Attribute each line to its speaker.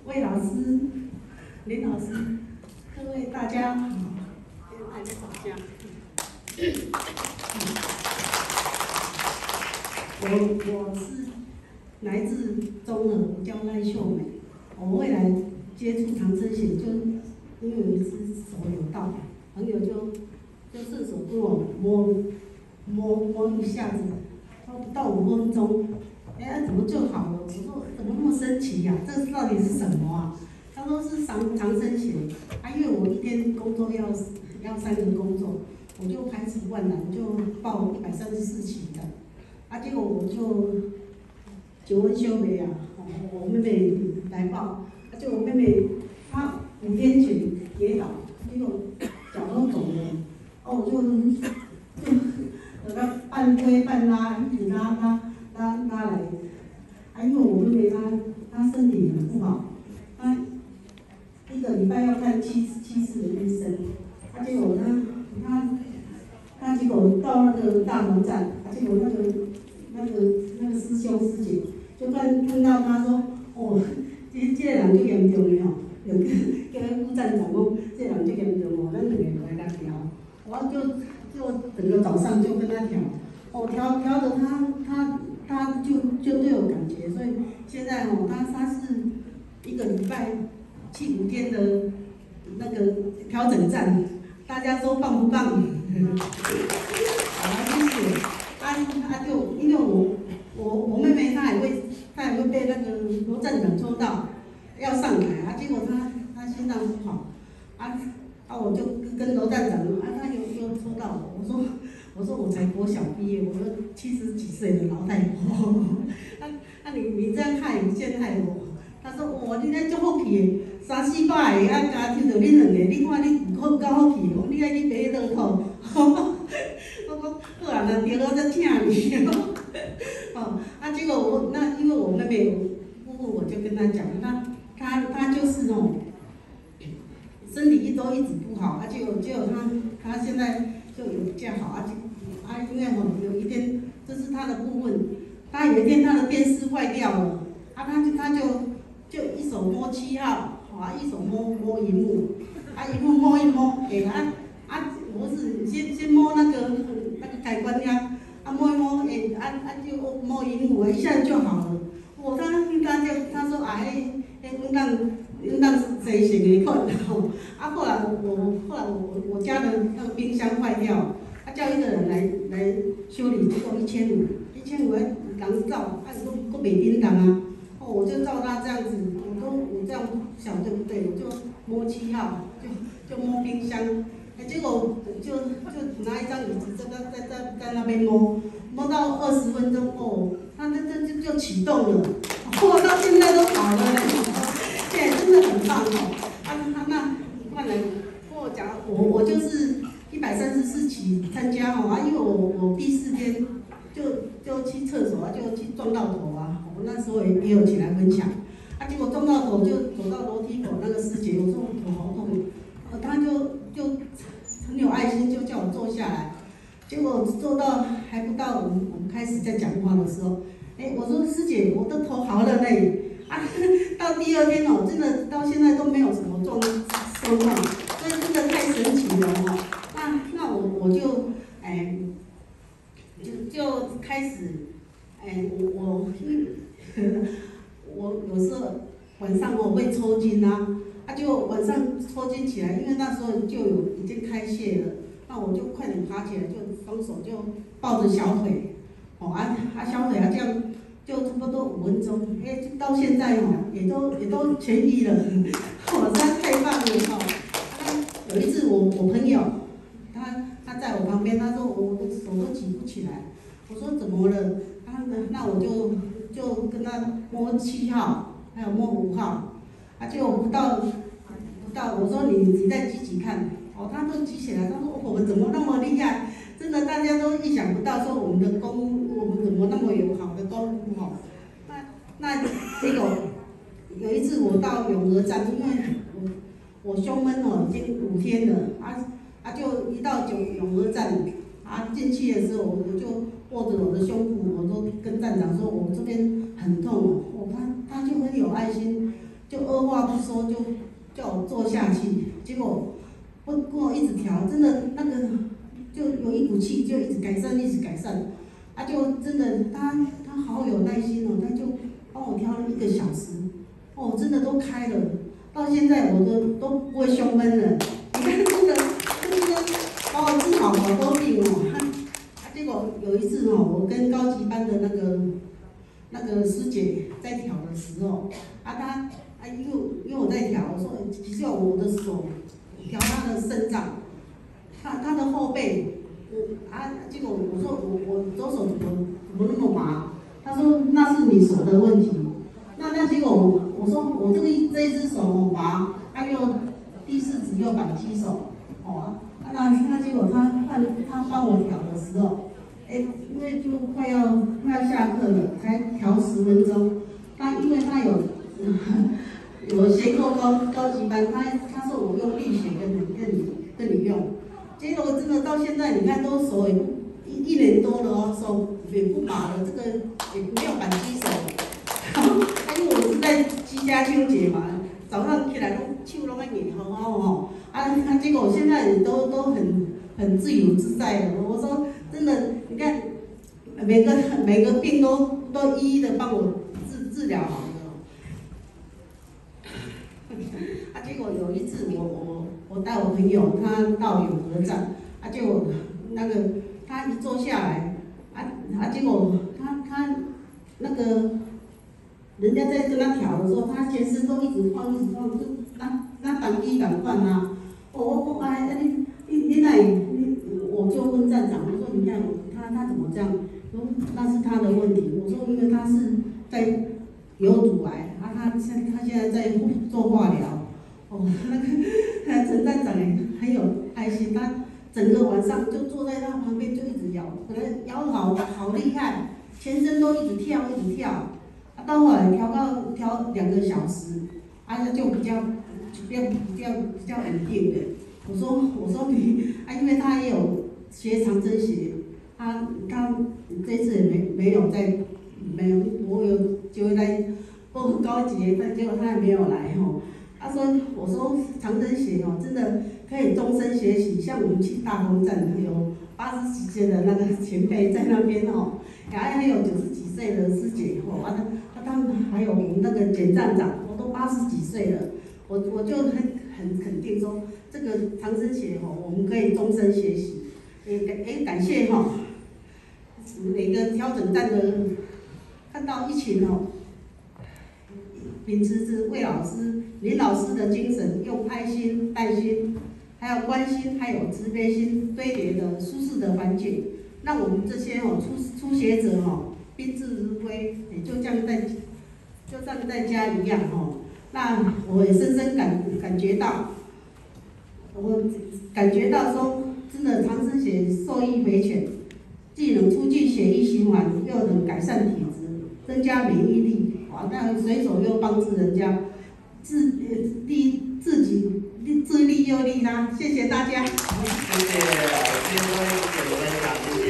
Speaker 1: 魏老师、林老师，各位大家好，还在吵架。我是来自中和，我叫赖秀美。我未来接触长生血，就因为有一次手有到，朋友就顺手跟我摸一下子，不到5分钟，怎么就好了？我说怎么那么神奇呀、这到底是什么啊？他说是长生血，因为我一天工作要3个工作，我就排除万难，就报134期的，结果我就9分休没啊，我妹妹来报，结果我妹妹她5天前跌倒，结果脚都肿了，我就给她半推半拉，一直拉来，因为我妹妹她身体很不好，她1个礼拜要看7次的医生，结果她结果到那个大门站，结果那个师兄师姐就看到他说，这个人就严重的吼，就叫副站长讲，这个人就严重哦，咱2个人来甲调，我就整个早上就跟他调，调着他就对我感觉，所以现在他是1个礼拜去5天的那个调整站，大家说棒不棒？好，谢谢。就因为我妹妹她也会被那个罗站长抽到，要上台结果她心脏不好，我就跟罗站长他又抽到我说我才国小毕业，我说70几岁的老太婆，你这样陷害我，他说你这足福气的，3、4百个家庭就恁2个，你看你好够福气，你爱去买乐透，我讲好啊，那对我再请你结果因为我妹妹夫妇，我就跟他讲，他就是身体一直不好，结果他现在就有比较好，因为有一天这是他的部分，他有一天他的电视坏掉了，他就一手摸7号，一手摸荧幕，荧幕摸一摸，我是先摸那个开关呀，摸一摸，就摸荧幕，一下就好了。他说运动谁型的款，后来我家的那个冰箱坏掉，叫一个人来修理，结果1500人照，佫袂叮当啊。我就照他这样子，我这样想对不对？我就摸7号，就摸冰箱，结果就拿一张椅子在那边摸到20分钟，他就启动了，到现在都好了嘞，现在真的很棒那换来我讲，我就是134期参加因为我第4天就去厕所就去撞到头我那时候也有起来分享，结果撞到头就走到楼梯口那个师姐，我说我头好痛，她就很有爱心，就叫我坐下来，结果坐到还不到我们开始在讲话的时候，我说师姐，我的头好了嘞，到第2天真的到现在都没有什么状况，所以真的太神奇了那我就开始我有时候晚上我会抽筋就晚上抽筋起来，因为那时候就已经开泄了，那我就快点爬起来，就双手就抱着小腿，小腿这样就差不多5分钟，到现在也都痊愈了，实在太棒了有一次我朋友他在我旁边，他说我的手都举不起来，我说怎么了？那我就跟他摸7号，还有摸5号，结果不到，我说你再举看，他都举起来，他说我们怎么那么厉害？真的大家都意想不到，说我们怎么那么有好的功夫那结果有一次我到永和站，因为我胸闷已经5天了，就一到永和站，进去的时候我就握着我的胸部，我都跟站长说我这边很痛他就很有爱心，就二话不说就叫我坐下去，结果跟我一直调，真的那个就有一股气，就一直改善，一直改善。啊，就真的他好有耐心哦，他就帮我调了1个小时，哦，真的都开了，到现在我都不会胸闷了。你看，真的把我治好好多病哦。结果有一次哦，我跟高级班的那个师姐在调的时候，因为我在调，我说其实我的手调她的肾脏，她的后背。结果我说我左手怎么那么麻？他说那是你手的问题。那结果我说我这一只手麻，又第4指又扳机手，那结果他帮我调的时候，因为就快要下课了，才调10分钟。因为他有学过高级班，他说我用力学跟你用。结果真的到现在，你看都手也一年多了哦，手也不麻了，这个也没有扳机手。因为我是在居家纠结嘛，早上起来手拢在硬好好哦。结果现在都很自由自在的。我说真的，你看每个病都一一的帮我治疗好了。结果有一次我带我朋友他到永和站，结果那个他一坐下来，结果他那个人家在跟他调的时候，他全身都一直晃，就那当机赶快啊！你我就问站长，我说你看他怎么这样？说那是他的问题。我说因为他是在有乳癌，他现在在做化疗。那个陈站长也很有爱心，他整个晚上就坐在他旁边就一直摇，可能摇好厉害，全身都一直跳。到后来调2个小时，就比较稳定的。我说你，因为他也有学长针学，他这次也没有，我有就来报高级的，结果他也没有来吼。我说长针学哦，真的可以终身学习。像我们去大丰站有80几岁的那个前辈在那边哦，还有90几岁的师姐哦，他们还有我们那个简站长，我都80几岁了，我就很肯定说，这个长针学哦，我们可以终身学习。感谢哈，每个调整站的看到一群哦。秉持着魏老师、林老师的精神，用爱心、耐心，还有关心，还有慈悲心堆叠的舒适的环境，让我们这些初学者宾至如归，也就像在家一样那我也深深感觉到说，真的长针血受益匪浅，既能促进血液循环，又能改善体质，增加免疫力。那随手又帮助人家，自己自利又利他，谢谢大家。
Speaker 2: 谢谢，今天关于分享，谢谢。